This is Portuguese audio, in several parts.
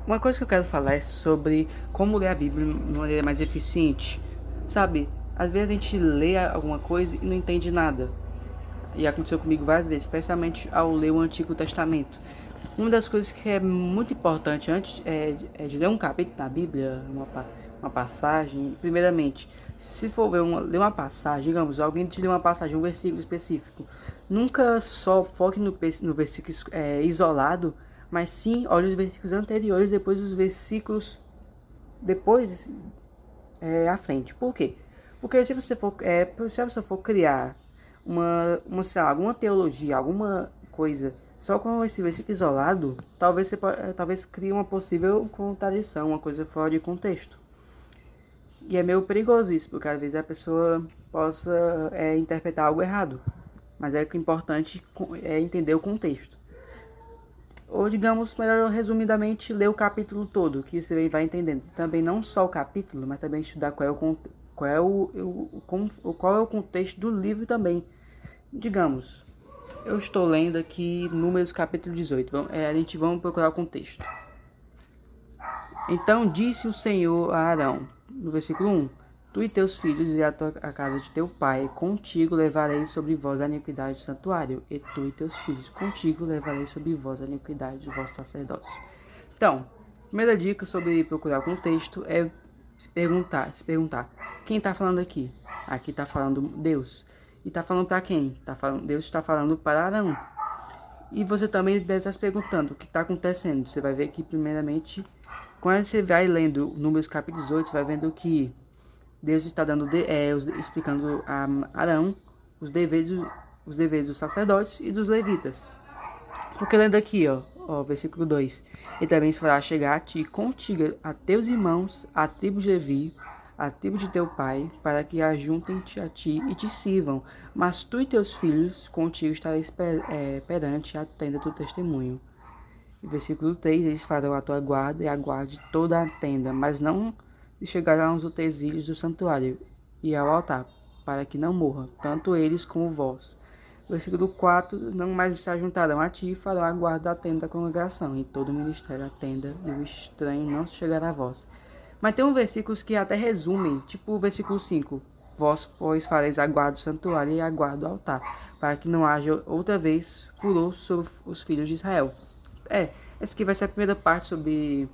Uma coisa que eu quero falar é sobre como ler a Bíblia de uma maneira mais eficiente. Sabe, às vezes a gente lê alguma coisa e não entende nada. E aconteceu comigo várias vezes, especialmente ao ler o Antigo Testamento. Uma das coisas que é muito importante antes de ler um capítulo na Bíblia, uma passagem, primeiramente, se for ler uma passagem, digamos, alguém te lê uma passagem, um versículo específico, nunca só foque no versículo isolado, mas sim olhe os versículos anteriores, depois os versículos depois à frente. Por quê? Porque se você for criar sei lá, alguma teologia, alguma coisa só com esse versículo isolado, talvez crie uma possível contradição, uma coisa fora de contexto. E é meio perigoso isso, porque às vezes a pessoa possa interpretar algo errado. Mas é que o importante é entender o contexto. Ou digamos, melhor resumidamente, ler o capítulo todo, que você vai entendendo. Também não só o capítulo, mas também estudar qual é o contexto do livro também. Digamos, eu estou lendo aqui Números capítulo 18. Vamos procurar o contexto. Então disse o Senhor a Arão, no versículo 1: Tu e teus filhos e a casa de teu pai, contigo levareis sobre vós a iniquidade do santuário, e tu e teus filhos contigo levareis sobre vós a iniquidade do vosso sacerdócio. Então, primeira dica sobre procurar o contexto é se perguntar quem está falando aqui? Aqui está falando Deus. E está falando para quem? Deus está falando para Arão. E você também deve estar se perguntando o que está acontecendo. Você vai ver que, primeiramente, quando você vai lendo Números capítulo 18, você vai vendo que Deus está explicando a Arão os deveres dos sacerdotes e dos levitas. Porque lendo aqui, versículo 2: E também se fará chegar a ti contigo a teus irmãos, a tribo de Levi, a tribo de teu pai, para que ajuntem-te a ti e te sirvam. Mas tu e teus filhos contigo estareis perante a tenda do testemunho. E versículo 3: Eles farão a tua guarda e a guarde toda a tenda, mas não se chegarão aos utensílios do santuário e ao altar, para que não morra, tanto eles como vós. Versículo 4: Não mais se ajuntarão a ti e farão a guarda da tenda da congregação, e todo o ministério da tenda, e o estranho não se chegará a vós. Mas tem uns versículos que até resumem, tipo o versículo 5: Vós, pois, fareis a guarda do santuário e a guarda do altar, para que não haja outra vez furor sobre os filhos de Israel. Essa aqui vai ser a primeira parte sobre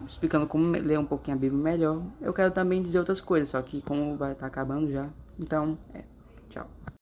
explicando como ler um pouquinho a Bíblia melhor. Eu quero também dizer outras coisas, só que como vai estar acabando já, então, tchau.